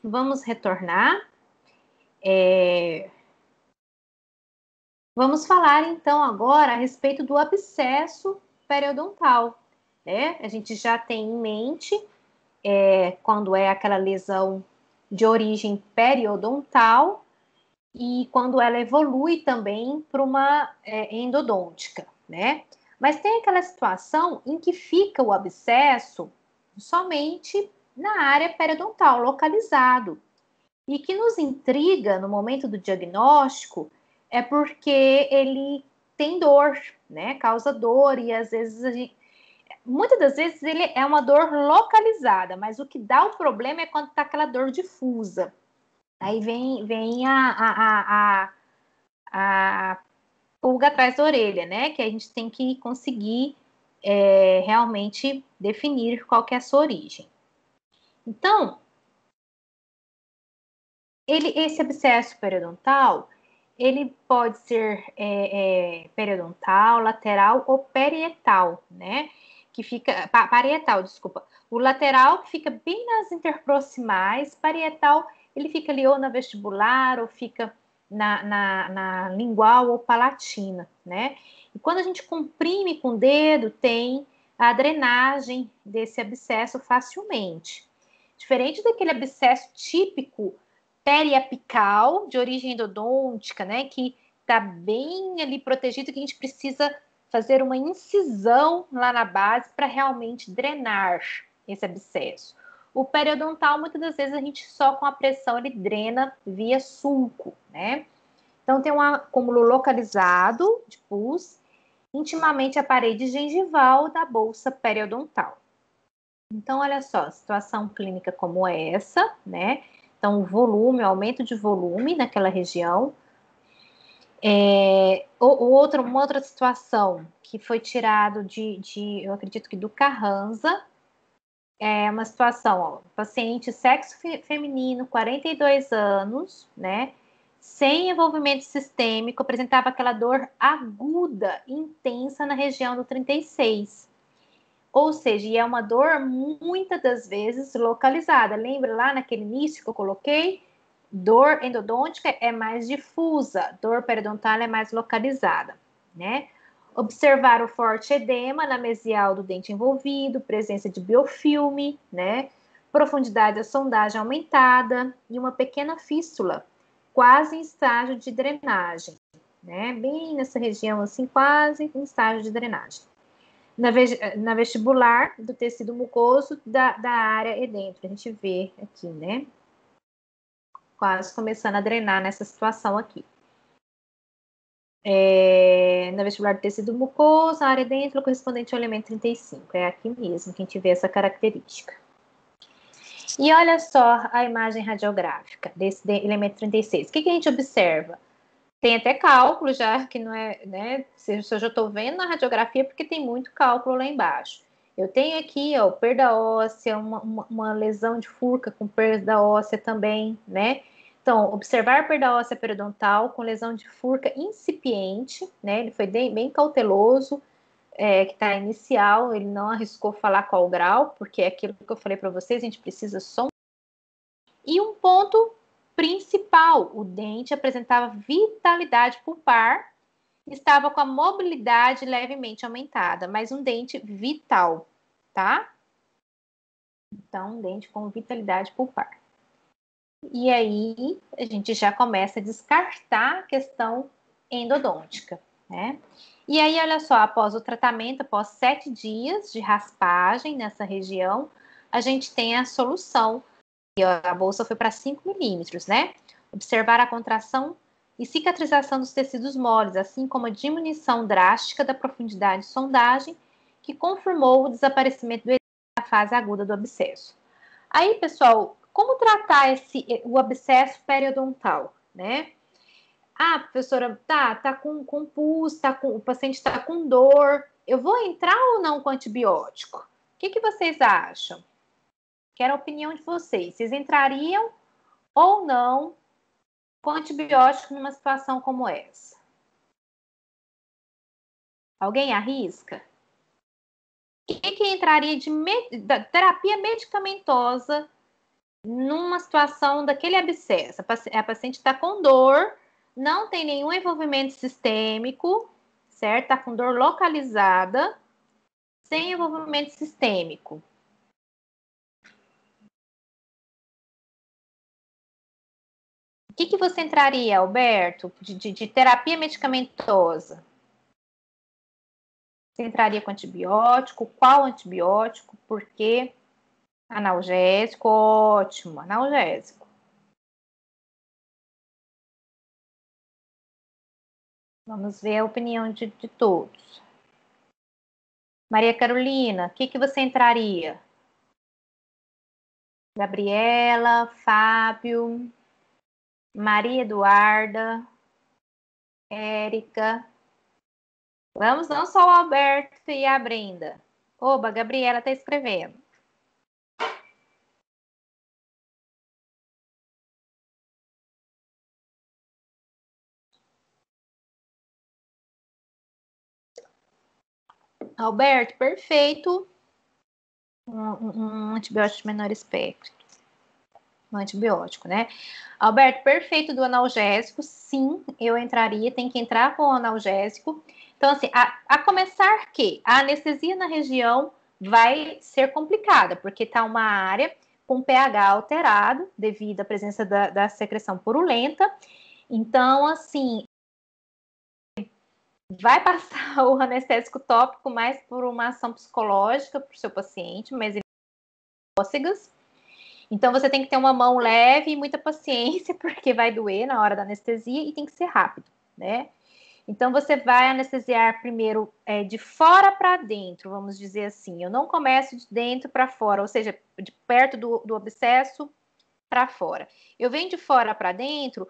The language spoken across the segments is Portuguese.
vamos retornar. Vamos falar, então, agora a respeito do abscesso periodontal, né? A gente já tem em mente quando é aquela lesão de origem periodontal e quando ela evolui também para uma endodôntica, né? Mas tem aquela situação em que fica o abscesso somente na área periodontal, localizado. E que nos intriga no momento do diagnóstico é porque ele tem dor, né? Causa dor e às vezes muitas das vezes ele é uma dor localizada, mas o que dá o problema é quando está aquela dor difusa. Aí vem a pulga atrás da orelha, né? Que a gente tem que conseguir realmente definir qual que é a sua origem. Então, esse abscesso periodontal, ele pode ser periodontal, lateral ou parietal, né? Que fica, parietal, desculpa. O lateral fica bem nas interproximais, parietal, ele fica ali ou na vestibular ou fica na lingual ou palatina, né? E quando a gente comprime com o dedo, tem a drenagem desse abscesso facilmente. Diferente daquele abscesso típico periapical, de origem endodôntica, né, que está bem ali protegido, que a gente precisa fazer uma incisão lá na base para realmente drenar esse abscesso. O periodontal, muitas das vezes, a gente só com a pressão ele drena via sulco, né? Então, tem um acúmulo localizado de pus intimamente à parede gengival da bolsa periodontal. Então, olha só, situação clínica como essa, né? Então, o volume, o aumento de volume naquela região. Uma outra situação que foi tirado eu acredito que do Carranza, é uma situação, ó, paciente sexo feminino, 42 anos, né? Sem envolvimento sistêmico, apresentava aquela dor aguda, intensa na região do 36. Ou seja, é uma dor muitas das vezes localizada. Lembra lá naquele início que eu coloquei? Dor endodôntica é mais difusa, dor periodontal é mais localizada, né? Observar o forte edema na mesial do dente envolvido, presença de biofilme, né? Profundidade da sondagem aumentada e uma pequena fístula, quase em estágio de drenagem, né? Bem nessa região assim, quase em estágio de drenagem. Na vestibular do tecido mucoso da área edentro. A gente vê aqui, né? Quase começando a drenar nessa situação aqui. Na vestibular do tecido mucoso, a área dentro correspondente ao elemento 35. É aqui mesmo que a gente vê essa característica. E olha só a imagem radiográfica desse elemento 36. O que a gente observa? Tem até cálculo já, que não é, né? Se eu já estou vendo na radiografia, porque tem muito cálculo lá embaixo. Eu tenho aqui, ó, perda óssea, uma lesão de furca com perda óssea também, né? Então, observar perda óssea periodontal com lesão de furca incipiente, né? Ele foi bem cauteloso, que está inicial, ele não arriscou falar qual grau, porque é aquilo que eu falei para vocês, a gente precisa só. E um ponto principal, o dente apresentava vitalidade pulpar, estava com a mobilidade levemente aumentada, mas um dente vital, tá? Então, um dente com vitalidade pulpar. E aí, a gente já começa a descartar a questão endodôntica, né? E aí, olha só, após o tratamento, após 7 dias de raspagem nessa região, a gente tem a solução. E a bolsa foi para 5 milímetros, né? Observar a contração e cicatrização dos tecidos moles, assim como a diminuição drástica da profundidade de sondagem, que confirmou o desaparecimento do edema na fase aguda do abscesso. Aí, pessoal, como tratar o abscesso periodontal, né? Ah, professora, tá com pus, o paciente está com dor. Eu vou entrar ou não com antibiótico? O que vocês acham? Quero a opinião de vocês. Vocês entrariam ou não com antibiótico numa situação como essa? Alguém arrisca? O que entraria da terapia medicamentosa numa situação daquele abscesso. A paciente está com dor, não tem nenhum envolvimento sistêmico, certo? Está com dor localizada, sem envolvimento sistêmico. O que você entraria, Alberto, de terapia medicamentosa? Você entraria com antibiótico? Qual antibiótico? Por quê? Analgésico, ótimo, analgésico. Vamos ver a opinião de todos. Maria Carolina, o que você entraria? Gabriela, Fábio, Maria Eduarda, Érica. Vamos, não só o Alberto e a Brenda. Oba, a Gabriela está escrevendo. Alberto, perfeito. Um antibiótico de menor espectro. Um antibiótico, né? Alberto, perfeito do analgésico. Sim, eu entraria, tem que entrar com o analgésico. Então, assim, a começar que a anestesia na região vai ser complicada, porque tá uma área com pH alterado devido à presença da secreção purulenta. Então, assim, vai passar o anestésico tópico mais por uma ação psicológica para o seu paciente, mas ele cócegas. Então você tem que ter uma mão leve e muita paciência, porque vai doer na hora da anestesia e tem que ser rápido, né? Então você vai anestesiar primeiro de fora para dentro, vamos dizer assim. Eu não começo de dentro para fora, ou seja, de perto do abscesso para fora. Eu venho de fora para dentro,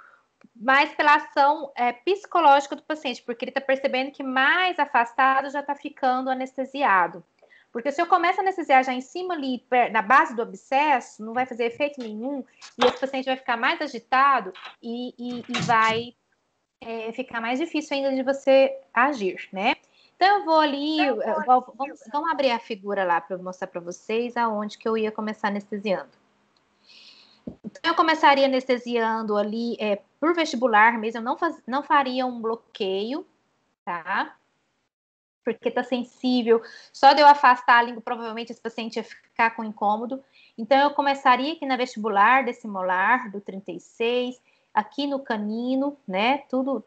mais pela ação psicológica do paciente, porque ele está percebendo que mais afastado já está ficando anestesiado. Porque se eu começo a anestesiar já em cima ali, na base do abscesso, não vai fazer efeito nenhum, e esse paciente vai ficar mais agitado e vai ficar mais difícil ainda de você agir, né? Então eu vou ali, vamos abrir a figura lá para eu mostrar para vocês aonde que eu ia começar anestesiando. Então, eu começaria anestesiando ali por vestibular mesmo, eu não faria um bloqueio, tá? Porque tá sensível. Só de eu afastar a língua, provavelmente esse paciente ia ficar com incômodo. Então, eu começaria aqui na vestibular desse molar, do 36, aqui no canino, né? Tudo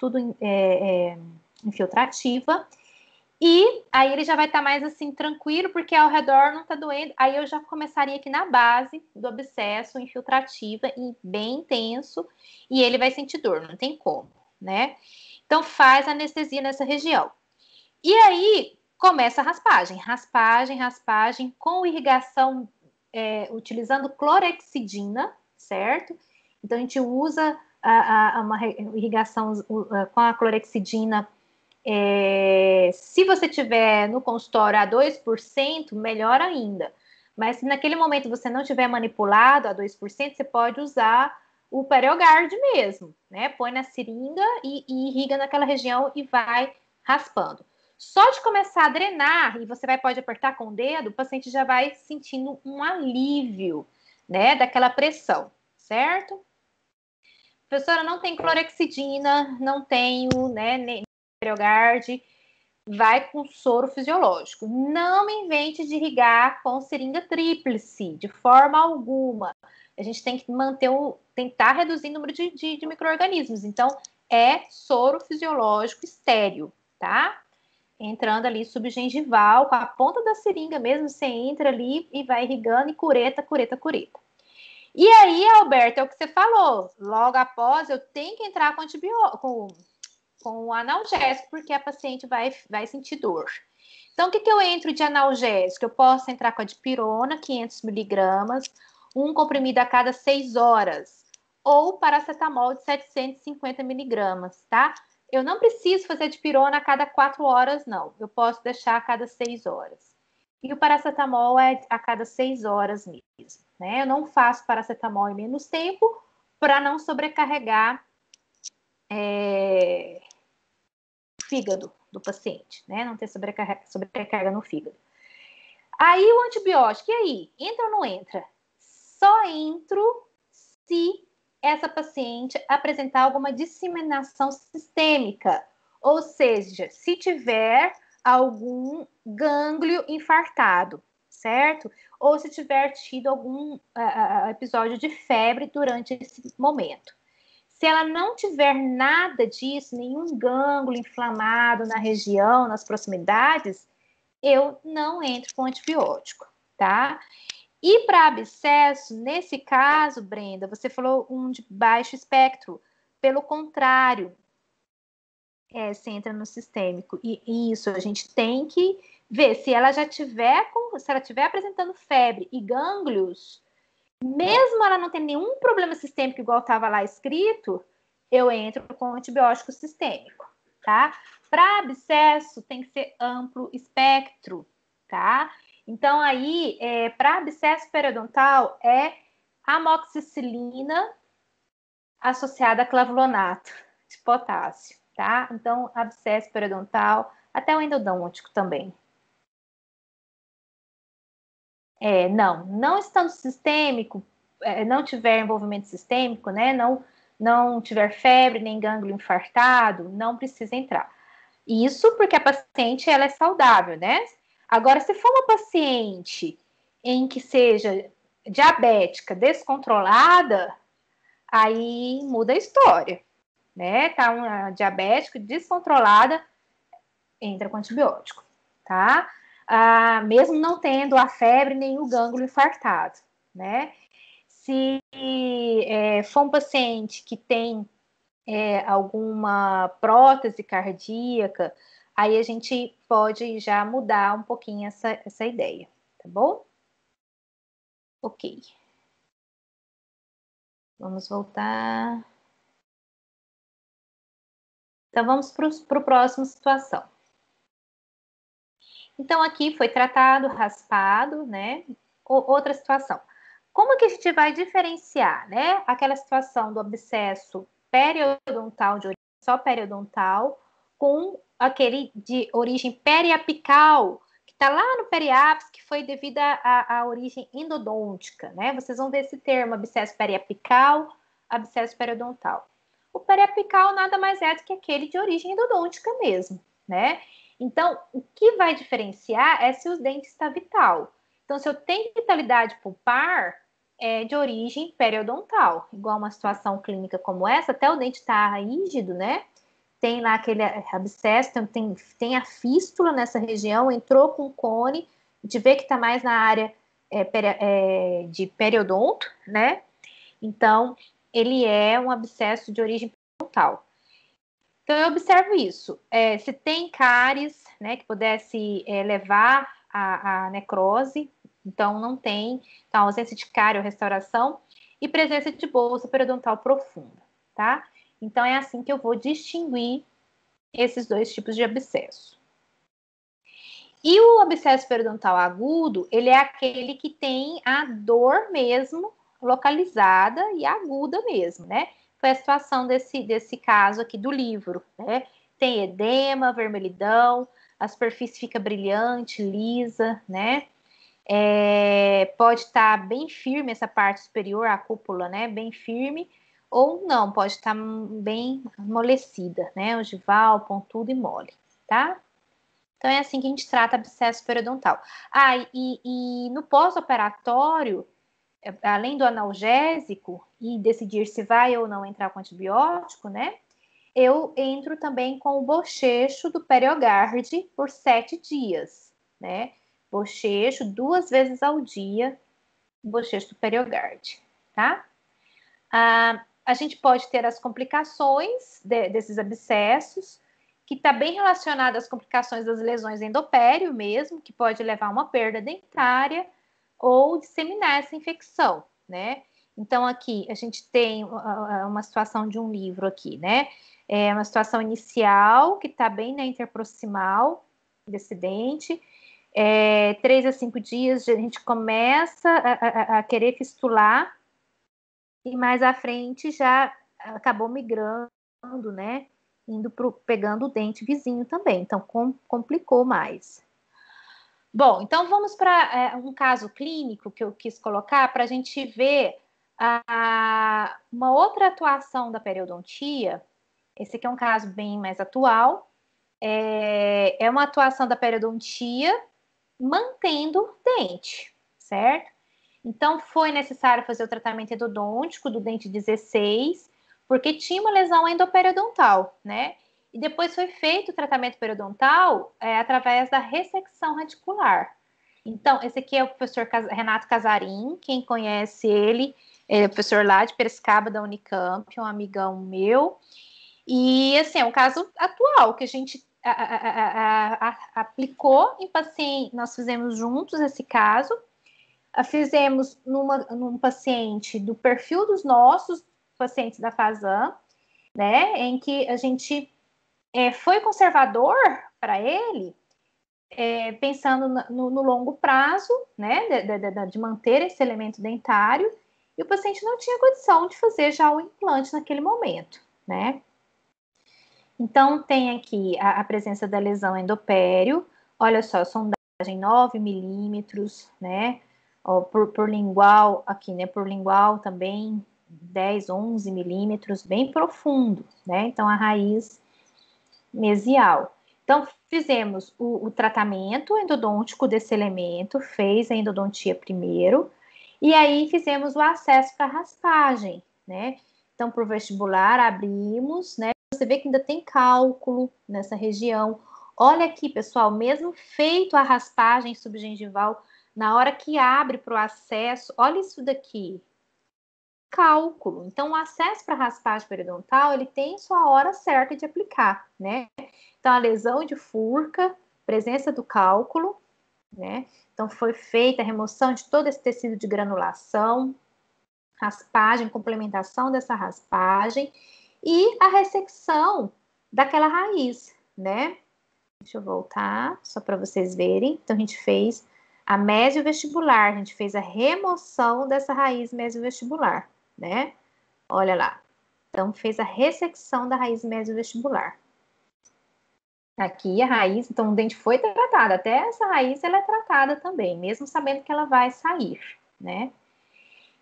infiltrativa. E aí ele já vai estar mais assim, tranquilo, porque ao redor não tá doendo. Aí eu já começaria aqui na base do abscesso infiltrativa e bem intenso, e ele vai sentir dor, não tem como, né? Então faz anestesia nessa região. E aí começa a raspagem, raspagem com irrigação, utilizando clorexidina, certo? Então a gente usa uma irrigação com a clorexidina. Se você tiver no consultório a 2%, melhor ainda. Mas se naquele momento você não tiver manipulado a 2%, você pode usar o Periogard mesmo, né? Põe na seringa e irriga naquela região e vai raspando. Só de começar a drenar, e você pode apertar com o dedo, o paciente já vai sentindo um alívio, né, daquela pressão, certo? Professora, não tem clorexidina, não tenho, né, nem Periogard, vai com soro fisiológico. Não me invente de irrigar com seringa tríplice, de forma alguma. A gente tem que tentar reduzir o número de micro-organismos. Então, é soro fisiológico estéreo, tá? Entrando ali subgengival, com a ponta da seringa mesmo, você entra ali e vai irrigando e cureta. E aí, Alberto, é o que você falou. Logo após, eu tenho que entrar com antibiótico, com o analgésico, porque a paciente vai sentir dor. Então, o que eu entro de analgésico? Eu posso entrar com a dipirona, 500 miligramas, um comprimido a cada 6 horas, ou paracetamol de 750 miligramas, tá? Eu não preciso fazer dipirona a cada 4 horas, não. Eu posso deixar a cada 6 horas. E o paracetamol é a cada 6 horas mesmo, né? Eu não faço paracetamol em menos tempo para não sobrecarregar fígado do paciente, né? Não ter sobrecarga no fígado. Aí o antibiótico, e aí? Entra ou não entra? só entro se essa paciente apresentar alguma disseminação sistêmica, ou seja, se tiver algum gânglio infartado, certo? Ou se tiver tido algum episódio de febre durante esse momento. Se ela não tiver nada disso, nenhum gânglio inflamado na região, nas proximidades, eu não entro com antibiótico, tá? E para abscesso, nesse caso, Brenda, você falou um de baixo espectro. Pelo contrário, você entra no sistêmico. E isso, a gente tem que ver se ela já tiver, se ela tiver apresentando febre e gânglios, mesmo ela não tendo nenhum problema sistêmico igual estava lá escrito, eu entro com antibiótico sistêmico, tá? Para abscesso, tem que ser amplo espectro, tá? Então, aí, para abscesso periodontal, é amoxicilina associada a clavulato de potássio, tá? Então, abscesso periodontal, até o endodôntico também. Não estando sistêmico, não tiver envolvimento sistêmico, né? Não tiver febre nem gânglio infartado, não precisa entrar. Isso porque a paciente ela é saudável, né? Agora, se for uma paciente em que seja diabética, descontrolada, aí muda a história, né? Tá uma diabética descontrolada, entra com antibiótico, tá? Mesmo não tendo a febre nem o gânglio infartado, né? Se for um paciente que tem alguma prótese cardíaca, aí a gente pode já mudar um pouquinho essa ideia, tá bom? Ok. Vamos voltar. Então, vamos para o próximo situação. Então, aqui foi tratado, raspado, né? Outra situação. Como que a gente vai diferenciar, né? Aquela situação do abscesso periodontal, de origem só periodontal, com aquele de origem periapical, que está lá no periápice, que foi devido à origem endodôntica, né? Vocês vão ver esse termo, abscesso periapical, abscesso periodontal. O periapical nada mais é do que aquele de origem endodôntica mesmo, né? Então, o que vai diferenciar é se o dente está vital. Então, se eu tenho vitalidade pulpar, é de origem periodontal. Igual uma situação clínica como essa, até o dente está rígido, né? Tem lá aquele abscesso, tem a fístula nessa região, entrou com cone, a gente vê que está mais na área de periodonto, né? Então, ele é um abscesso de origem periodontal. Então, eu observo isso. Se tem cáries, né, que pudesse levar à necrose, então não tem. Então, ausência de cárie ou restauração e presença de bolsa periodontal profunda, tá? Então, é assim que eu vou distinguir esses dois tipos de abscesso. E o abscesso periodontal agudo, ele é aquele que tem a dor mesmo localizada e aguda mesmo, né? Foi a situação desse caso aqui do livro, né? Tem edema, vermelhidão, a superfície fica brilhante, lisa, né? Pode estar bem firme essa parte superior, a cúpula, né? Bem firme, ou não, pode estar bem amolecida, né? Ogival, pontudo e mole, tá? Então, é assim que a gente trata abscesso periodontal. E no pós-operatório, além do analgésico e decidir se vai ou não entrar com antibiótico, né? Eu entro também com o bochecho do PerioGard por 7 dias, né? Bochecho 2 vezes ao dia, bochecho do PerioGard, tá? A gente pode ter as complicações desses abscessos, que está bem relacionada às complicações das lesões endopério mesmo, que pode levar a uma perda dentária ou disseminar essa infecção, né? Então, aqui, a gente tem uma situação de um livro aqui, né? É uma situação inicial, que está bem na interproximal desse dente. 3 a 5 dias, a gente começa a querer fistular, e mais à frente já acabou migrando, né? Pegando o dente vizinho também, então complicou mais. Bom, então vamos para um caso clínico que eu quis colocar para a gente ver uma outra atuação da periodontia. Esse aqui é um caso bem mais atual. É uma atuação da periodontia mantendo o dente, certo? Então, foi necessário fazer o tratamento endodôntico do dente 16, porque tinha uma lesão endoperiodontal, né? E depois foi feito o tratamento periodontal através da ressecção radicular. Então, esse aqui é o professor Renato Casarim, quem conhece ele, é o professor lá de Piracicaba, da Unicamp, um amigão meu. E, assim, é um caso atual que a gente aplicou em paciente, nós fizemos juntos esse caso, fizemos num paciente do perfil dos nossos pacientes da FASAN, né, em que a gente foi conservador para ele, pensando no longo prazo, né, de manter esse elemento dentário, e o paciente não tinha condição de fazer já o implante naquele momento, né. Então, tem aqui a presença da lesão endopério, olha só, sondagem 9 milímetros, né, ó, por lingual, aqui, né, por lingual também 10, 11 milímetros, bem profundo, né, então a raiz mesial. Então, fizemos o tratamento endodôntico desse elemento, fez a endodontia primeiro, e aí fizemos o acesso para raspagem, né, então, por vestibular, abrimos, né, você vê que ainda tem cálculo nessa região. Olha aqui, pessoal, mesmo feito a raspagem subgengival, na hora que abre para o acesso, olha isso daqui, cálculo. Então, o acesso para raspagem periodontal, ele tem sua hora certa de aplicar, né? Então, a lesão de furca, presença do cálculo, né? Então, foi feita a remoção de todo esse tecido de granulação, raspagem, complementação dessa raspagem e a ressecção daquela raiz, né? Deixa eu voltar, só para vocês verem. Então, a gente fez a mesiovestibular, a gente fez a remoção dessa raiz mesiovestibular, né? Olha lá. Então, fez a ressecção da raiz mesiovestibular. Aqui a raiz, então o dente foi tratado, até essa raiz ela é tratada também, mesmo sabendo que ela vai sair, né?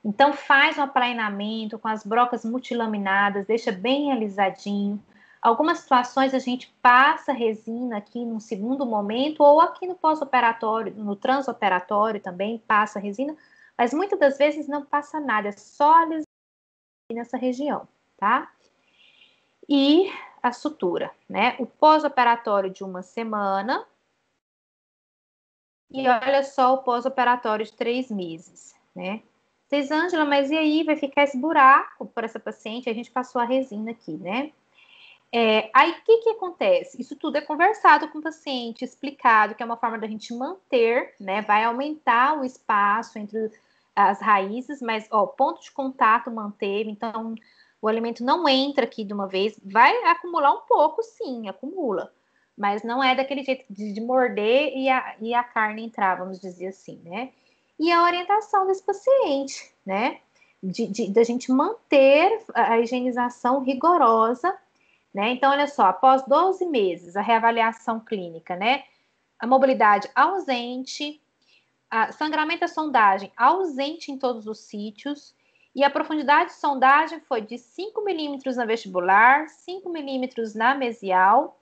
Então, faz um aplainamento com as brocas multilaminadas, deixa bem alisadinho. Algumas situações a gente passa resina aqui num segundo momento, ou aqui no pós-operatório, no transoperatório também passa resina, mas muitas das vezes não passa nada, é só alisadinho nessa região, tá? E a sutura, né? O pós-operatório de 1 semana. E olha só o pós-operatório de 3 meses, né? Vocês, Ângela, mas e aí? Vai ficar esse buraco para essa paciente? A gente passou a resina aqui, né? Aí, o que acontece? Isso tudo é conversado com o paciente, explicado, que é uma forma da gente manter, né? Vai aumentar o espaço entre as raízes, mas, ó, ponto de contato manteve, então o alimento não entra aqui de uma vez, vai acumular um pouco, sim, acumula, mas não é daquele jeito de morder e a carne entrar, vamos dizer assim, né? E a orientação desse paciente, né? Da gente manter a higienização rigorosa, né? Então, olha só, após 12 meses, a reavaliação clínica, né? A mobilidade ausente, a sangramento e sondagem ausente em todos os sítios, e a profundidade de sondagem foi de 5 milímetros na vestibular, 5 milímetros na mesial,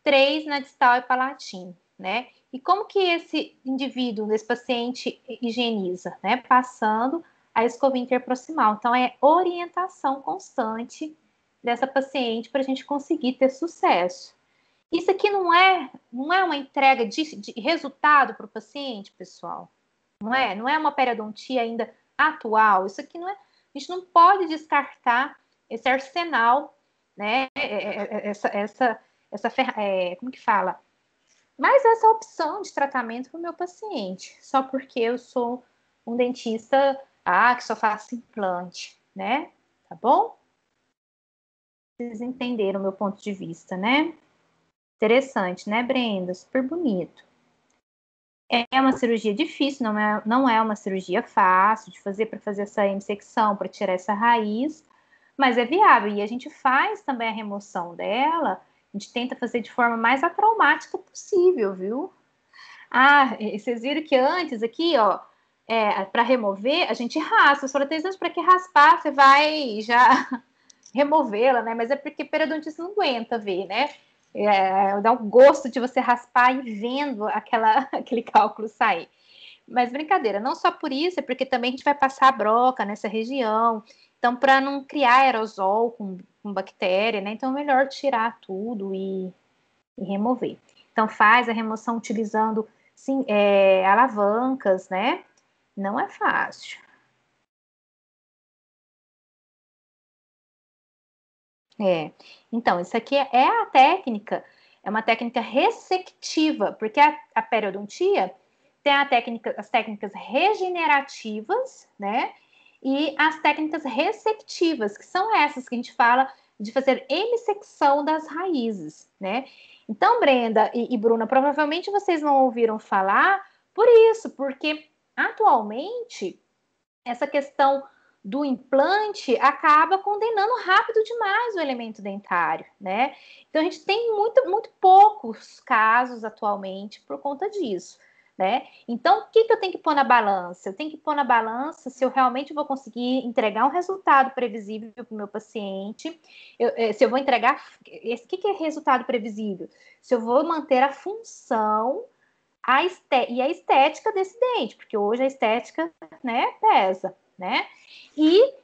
3 na distal e palatina, né? E como que esse indivíduo, esse paciente higieniza, né? Passando a escovinha interproximal. Então, é orientação constante dessa paciente para a gente conseguir ter sucesso. Isso aqui não é uma entrega de resultado para o paciente, pessoal. Não é uma periodontia ainda atual. Isso aqui não é. A gente não pode descartar esse arsenal, né? Como que fala? Mas essa opção de tratamento para o meu paciente, só porque eu sou um dentista, que só faço implante, né? Tá bom? Vocês entenderam o meu ponto de vista, né? Interessante, né, Brenda? Super bonito. É uma cirurgia difícil, não é uma cirurgia fácil de fazer para fazer essa ressecção, para tirar essa raiz, mas é viável. E a gente faz também a remoção dela, a gente tenta fazer de forma mais atraumática possível, viu? Ah, e vocês viram que antes aqui, ó, para remover, a gente raspa. Você fala, para que raspar? Você vai já removê-la, né? Mas é porque periodontista não aguenta ver, né? Dá um gosto de você raspar e vendo aquele cálculo sair. Mas brincadeira, não só por isso, é porque também a gente vai passar a broca nessa região. Então, para não criar aerosol com bactéria, né? Então, é melhor tirar tudo e remover. Então, faz a remoção utilizando sim, alavancas, né? Não é fácil. Então, isso aqui é a técnica, é uma técnica ressectiva, porque a periodontia tem as técnicas regenerativas, né? E as técnicas ressectivas, que são essas que a gente fala de fazer emissecção das raízes, né? Então, Brenda e Bruna, provavelmente vocês não ouviram falar por isso, porque atualmente essa questão do implante acaba condenando rápido demais o elemento dentário, né? Então a gente tem muito poucos casos atualmente por conta disso, né? Então o que eu tenho que pôr na balança? Eu tenho que pôr na balança se eu realmente vou conseguir entregar um resultado previsível para o meu paciente, se eu vou entregar. O que é resultado previsível? Se eu vou manter a função e a estética desse dente, porque hoje a estética, né, pesa, né? E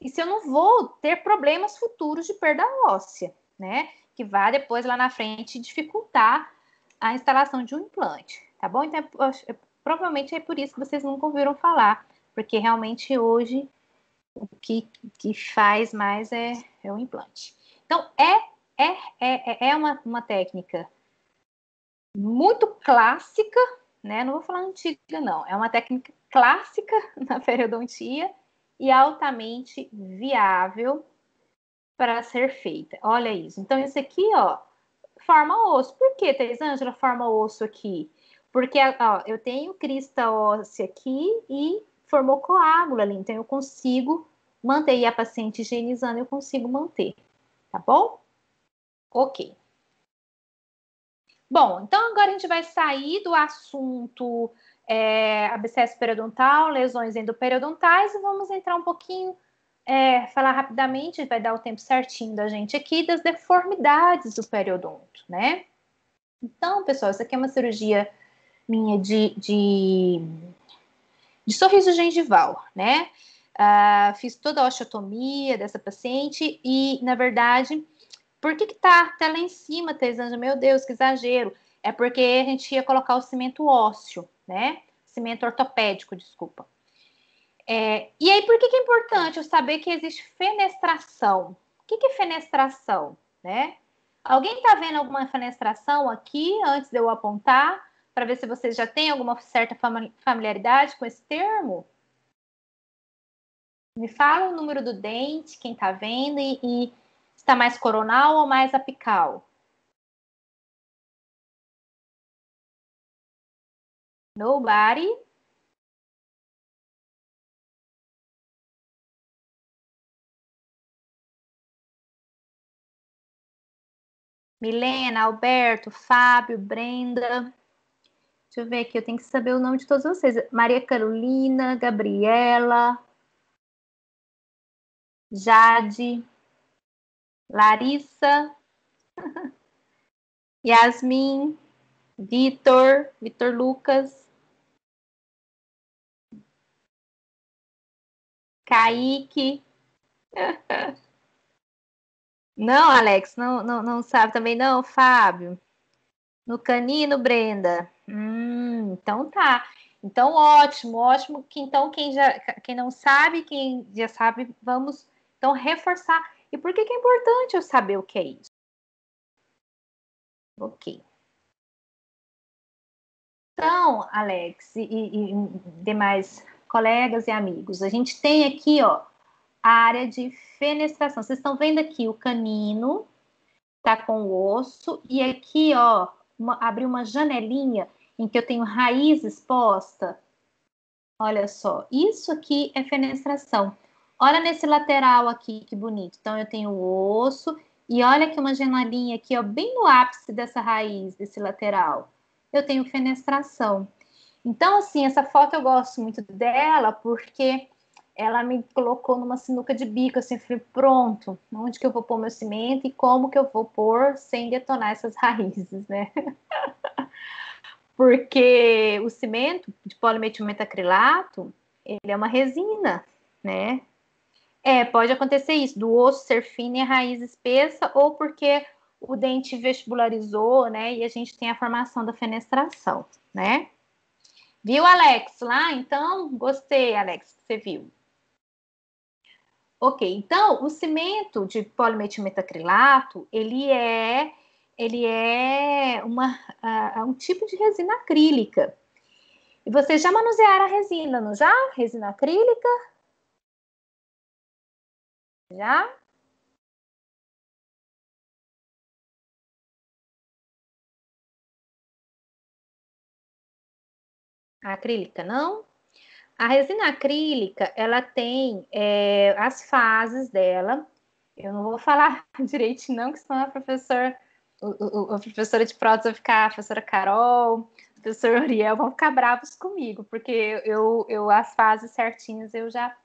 e se eu não vou ter problemas futuros de perda óssea, né? Que vai depois lá na frente dificultar a instalação de um implante, tá bom? Então, provavelmente é por isso que vocês nunca ouviram falar, porque realmente hoje o que faz mais é o implante. Então, é uma técnica muito clássica, né? Não vou falar antiga, não. É uma técnica clássica na periodontia e altamente viável para ser feita. Olha isso. Então, isso aqui, ó, forma osso. Por que, Teresângela, forma osso aqui? Porque, ó, eu tenho crista óssea aqui e formou coágulo ali. Então, eu consigo manter. E a paciente higienizando, eu consigo manter. Tá bom? Ok. Bom, então agora a gente vai sair do assunto abscesso periodontal, lesões endoperiodontais, e vamos entrar um pouquinho, falar rapidamente, vai dar o tempo certinho da gente aqui, das deformidades do periodonto, né? Então, pessoal, isso aqui é uma cirurgia minha de sorriso gengival, né? Fiz toda a osteotomia dessa paciente e, na verdade, por que tá até lá em cima, Teisângela? Meu Deus, que exagero. É porque a gente ia colocar o cimento ósseo, né? Cimento ortopédico, desculpa. E aí, por que é importante eu saber que existe fenestração? O que é fenestração, né? Alguém tá vendo alguma fenestração aqui, antes de eu apontar, para ver se vocês já têm alguma certa familiaridade com esse termo? Me fala o número do dente, quem tá vendo, e está mais coronal ou mais apical? Nobody. Milena, Alberto, Fábio, Brenda. Deixa eu ver aqui, eu tenho que saber o nome de todos vocês. Maria Carolina, Gabriela, Jade, Larissa, Yasmin, Vitor Lucas, Kaique. Não, Alex, não sabe também não, Fábio. No Canino, Brenda. Então tá. Então ótimo que então quem não sabe, quem já sabe, vamos então reforçar. E por que é importante eu saber o que é isso? Ok. Então, Alex e demais colegas e amigos, a gente tem aqui, ó, a área de fenestração. Vocês estão vendo aqui o canino, tá com o osso, e aqui, ó, abri uma janelinha em que eu tenho raiz exposta. Olha só, isso aqui é fenestração. Olha nesse lateral aqui, que bonito. Então, eu tenho o osso E olha aqui uma janelinha aqui, ó, bem no ápice dessa raiz, desse lateral. Eu tenho fenestração. Então, assim, essa foto eu gosto muito dela porque ela me colocou numa sinuca de bico, assim, eu falei, pronto, onde que eu vou pôr meu cimento e como que eu vou pôr sem detonar essas raízes, né? Porque o cimento de polimetilmetacrilato, ele é uma resina, né? Pode acontecer isso, do osso ser fino e a raiz espessa, ou porque o dente vestibularizou, né? E a gente tem a formação da fenestração, né? Viu, Alex, lá? Então, gostei, Alex, que você viu. Ok, então, o cimento de polimetilmetacrilato, ele é um tipo de resina acrílica. E vocês já manusearam a resina, não já? Resina acrílica? Já? A acrílica, não? A resina acrílica, ela tem as fases dela. Eu não vou falar direito, não, que senão a professora de prótese vai ficar, a professora Carol, o professor Uriel vão ficar bravos comigo, porque as fases certinhas eu já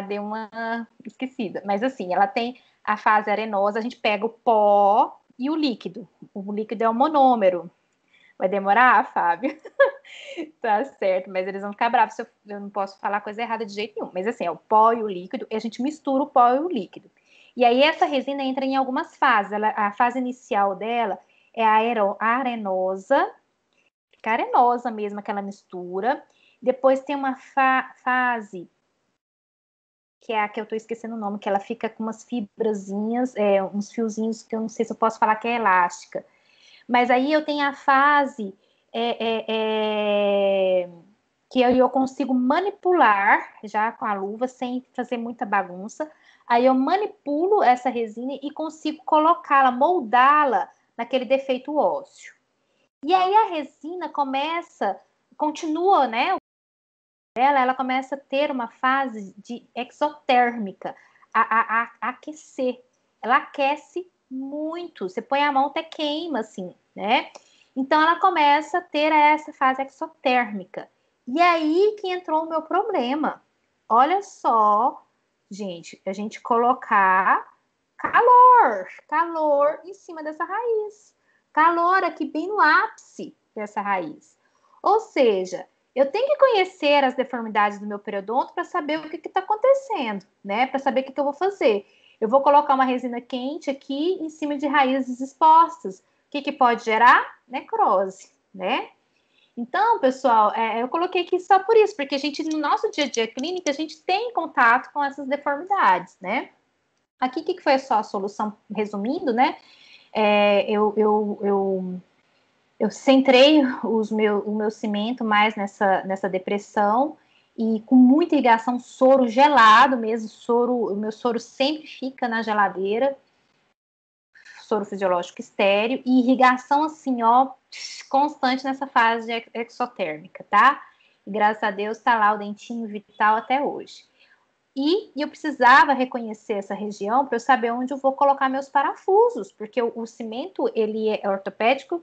dei uma esquecida. Mas assim, ela tem a fase arenosa, a gente pega o pó e o líquido. O líquido é o monômero. Vai demorar, Fábio? Tá certo, mas eles vão ficar bravos se eu não posso falar coisa errada de jeito nenhum. Mas assim, é o pó e o líquido, e a gente mistura o pó e o líquido. E aí essa resina entra em algumas fases. A fase inicial dela é a arenosa, fica arenosa mesmo aquela mistura. Depois tem uma fase que é a que eu tô esquecendo o nome, que ela fica com umas fibrazinhas, uns fiozinhos que eu não sei se eu posso falar que é elástica. Mas aí eu tenho a fase que eu consigo manipular já com a luva sem fazer muita bagunça. Aí eu manipulo essa resina e consigo colocá-la, moldá-la naquele defeito ósseo. E aí a resina continua, né? Ela começa a ter uma fase de exotérmica, a aquecer. Ela aquece muito. Você põe a mão até queima, assim, né? Então ela começa a ter essa fase exotérmica. E aí que entrou o meu problema. Olha só, gente, a gente colocar calor em cima dessa raiz. Calor aqui bem no ápice dessa raiz. Ou seja, eu tenho que conhecer as deformidades do meu periodonto para saber o que está acontecendo, né? Para saber o que eu vou fazer. Eu vou colocar uma resina quente aqui em cima de raízes expostas. O que pode gerar? Necrose, né? Então, pessoal, eu coloquei aqui só por isso, porque a gente, no nosso dia a dia clínico, a gente tem contato com essas deformidades, né? Aqui, o que foi só a solução, resumindo, né? Eu centrei o meu cimento mais nessa depressão e com muita irrigação, soro gelado mesmo, o meu soro sempre fica na geladeira, soro fisiológico estéreo, e irrigação assim, ó, constante nessa fase exotérmica, tá? E graças a Deus tá lá o dentinho vital até hoje. E eu precisava reconhecer essa região para eu saber onde eu vou colocar meus parafusos, porque o cimento, ele é ortopédico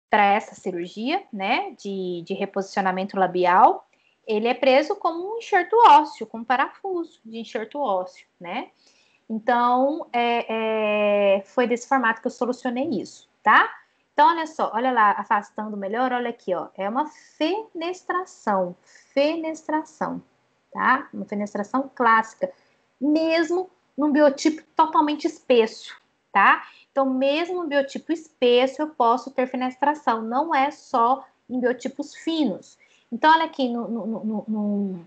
para essa cirurgia, né, de reposicionamento labial, ele é preso como um enxerto ósseo, com um parafuso de enxerto ósseo, né? Então, foi desse formato que eu solucionei isso, tá? Então, olha só, olha lá, afastando melhor, olha aqui, ó, é uma fenestração, tá? Uma fenestração clássica, mesmo num biotipo totalmente espesso, tá? Então, mesmo no biotipo espesso, eu posso ter fenestração, não é só em biotipos finos. Então, olha aqui no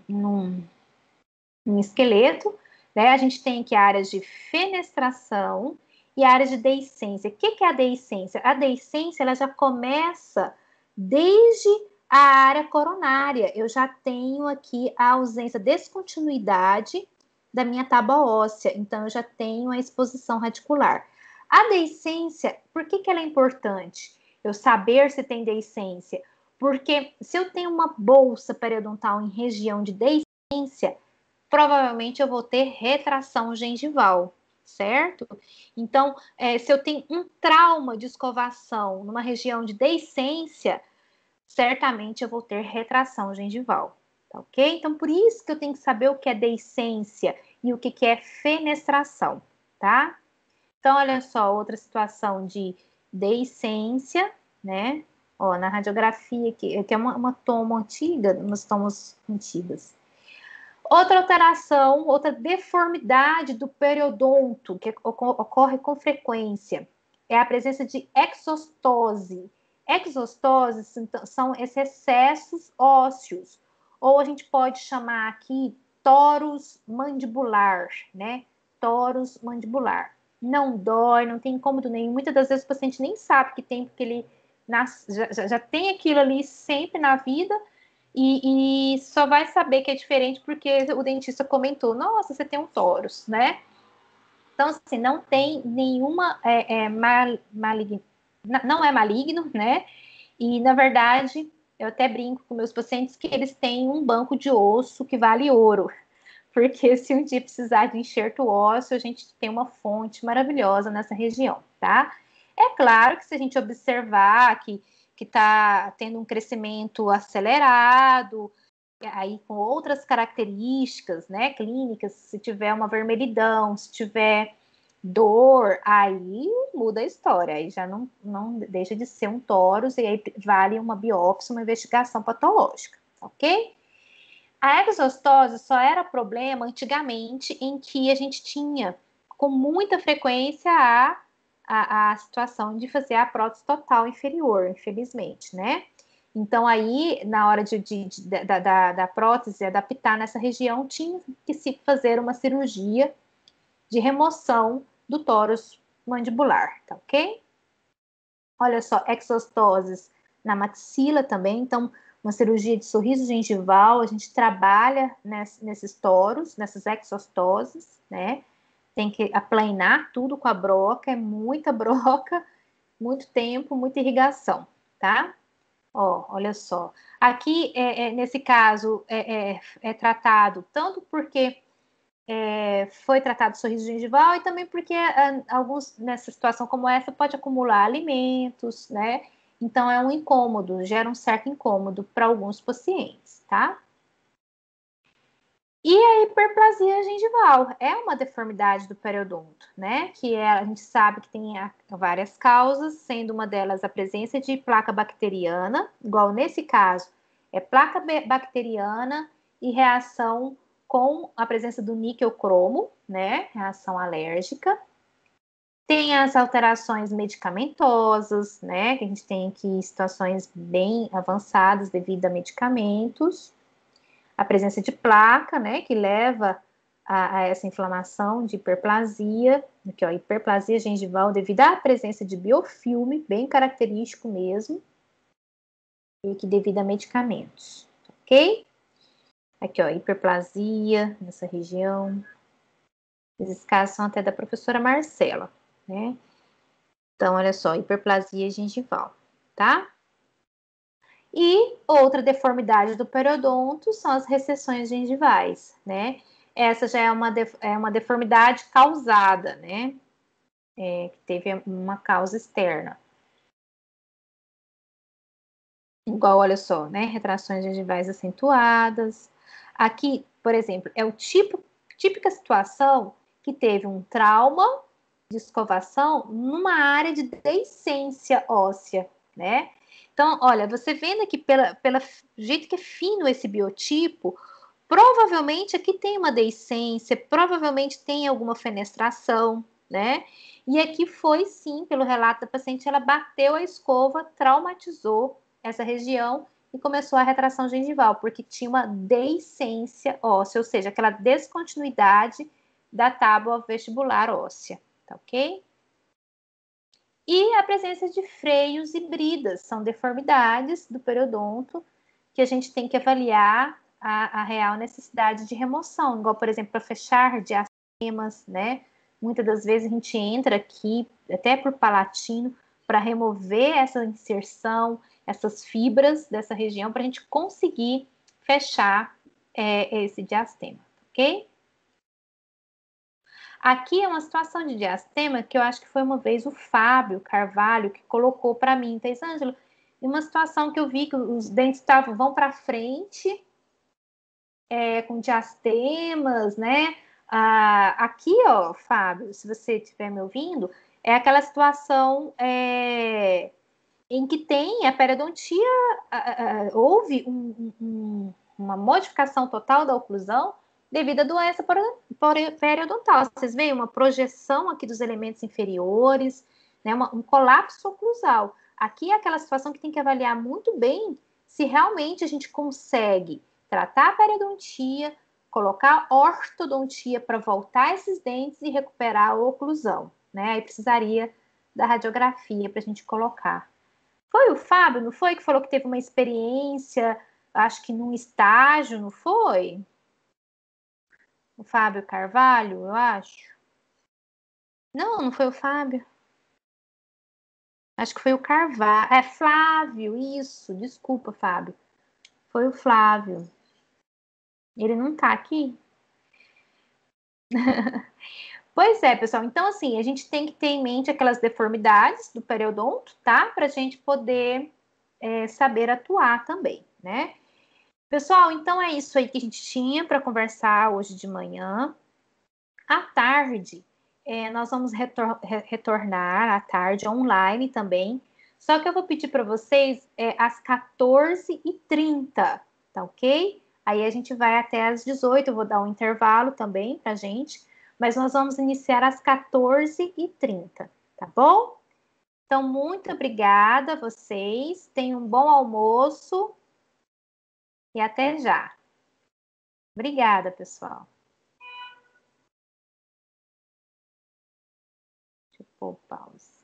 esqueleto, né? A gente tem aqui áreas de fenestração e áreas de deiscência. O que é a deiscência? A deiscência, ela já começa desde a área coronária. Eu já tenho aqui a ausência, descontinuidade da minha tábua óssea, então eu já tenho a exposição radicular. A deiscência, por que ela é importante? Eu saber se tem deiscência, porque se eu tenho uma bolsa periodontal em região de deiscência, provavelmente eu vou ter retração gengival. certo? Então, se eu tenho um trauma de escovação numa região de deiscência, certamente eu vou ter retração gengival, tá ok? Então, por isso que eu tenho que saber o que é deiscência e o que é fenestração, tá? Então, olha só, outra situação de deiscência, né? Ó, na radiografia, que é uma tomo antiga, umas tomos antigas. Outra alteração, outra deformidade do periodonto, que ocorre com frequência, é a presença de exostose. Exostoses são esses excessos ósseos, ou a gente pode chamar aqui torus mandibular, né? Torus mandibular. Não dói, não tem incômodo nenhum. Muitas das vezes o paciente nem sabe que tem, porque ele já tem aquilo ali sempre na vida, e só vai saber que é diferente porque o dentista comentou, nossa, você tem um torus, né? Então, assim, não tem nenhuma não é maligno, né? E, na verdade, eu até brinco com meus pacientes que eles têm um banco de osso que vale ouro. Porque se um dia precisar de enxerto ósseo, a gente tem uma fonte maravilhosa nessa região, tá? É claro que se a gente observar que está tendo um crescimento acelerado, aí com outras características, né, clínicas, se tiver uma vermelhidão, se tiver dor, aí muda a história, aí já não deixa de ser um torus, e aí vale uma biópsia, uma investigação patológica, ok? A exostose só era problema antigamente em que a gente tinha com muita frequência a situação de fazer a prótese total inferior, infelizmente, né? Então, aí, na hora da prótese adaptar nessa região, tinha que se fazer uma cirurgia de remoção do tórus mandibular, tá ok? Olha só, exostoses na maxila também, então, uma cirurgia de sorriso gengival, a gente trabalha nesses toros, nessas exostoses, né? Tem que aplanar tudo com a broca, é muita broca, muito tempo, muita irrigação, tá? Ó, olha só. Aqui, nesse caso, é tratado tanto porque foi tratado sorriso gengival e também porque alguns, nessa situação como essa, pode acumular alimentos, né? Então, é um incômodo, gera um certo incômodo para alguns pacientes, tá? E a hiperplasia gengival é uma deformidade do periodonto, né? Que a gente sabe que tem várias causas, sendo uma delas a presença de placa bacteriana, igual nesse caso, é placa bacteriana e reação com a presença do níquel cromo, né? Reação alérgica. Tem as alterações medicamentosas, né? Que a gente tem aqui situações bem avançadas devido a medicamentos. A presença de placa, né, que leva a essa inflamação de hiperplasia, aqui, ó, hiperplasia gengival devido à presença de biofilme, bem característico mesmo, e que devido a medicamentos, ok? Aqui, ó, hiperplasia nessa região. Esses casos são até da professora Marcela, né? Então, olha só, hiperplasia gengival, tá? E outra deformidade do periodonto são as recessões gengivais, né? Essa já é uma deformidade causada, né? Que teve uma causa externa. Igual, olha só, né? Retrações gengivais acentuadas. Aqui, por exemplo, é o típica situação que teve um trauma de escovação numa área de deiscência óssea, né? Então, olha, você vendo aqui pelo jeito que é fino esse biotipo, provavelmente aqui tem uma deiscência, provavelmente tem alguma fenestração, né? E aqui foi sim, pelo relato da paciente, ela bateu a escova, traumatizou essa região e começou a retração gengival, porque tinha uma deiscência óssea, ou seja, aquela descontinuidade da tábua vestibular óssea, tá ok? E a presença de freios e bridas, são deformidades do periodonto que a gente tem que avaliar a real necessidade de remoção, igual, por exemplo, para fechar diastemas, né? Muitas das vezes a gente entra aqui, até por palatino, para remover essa inserção, essas fibras dessa região, para a gente conseguir fechar esse diastema, ok? Aqui é uma situação de diastema que eu acho que foi uma vez o Fábio Carvalho que colocou para mim, Thais Ângelo, em uma situação que eu vi que os dentes vão para frente, com diastemas, né? Aqui, ó, Fábio, se você estiver me ouvindo, é aquela situação em que tem a periodontia, houve uma modificação total da oclusão devido à doença periodontal. Vocês veem uma projeção aqui dos elementos inferiores, né, um colapso oclusal. Aqui é aquela situação que tem que avaliar muito bem se realmente a gente consegue tratar a periodontia, colocar ortodontia para voltar esses dentes e recuperar a oclusão, né? Aí precisaria da radiografia para a gente colocar. Foi o Fábio, não foi? Que falou que teve uma experiência, acho que num estágio, não foi? O Fábio Carvalho, eu acho. Não, não foi o Fábio. Acho que foi o Carvalho. É Flávio, isso. Desculpa, Fábio. Foi o Flávio. Ele não tá aqui? Pois é, pessoal. Então, assim, a gente tem que ter em mente aquelas deformidades do periodonto, tá? Para a gente poder saber atuar também, né? Pessoal, então é isso aí que a gente tinha para conversar hoje de manhã. À tarde, nós vamos retornar à tarde online também. Só que eu vou pedir para vocês às 14h30, tá ok? Aí a gente vai até às 18h, eu vou dar um intervalo também pra gente, mas nós vamos iniciar às 14h30, tá bom? Então, muito obrigada a vocês, tenham um bom almoço e até já. Obrigada, pessoal. Deixa eu pôr pause.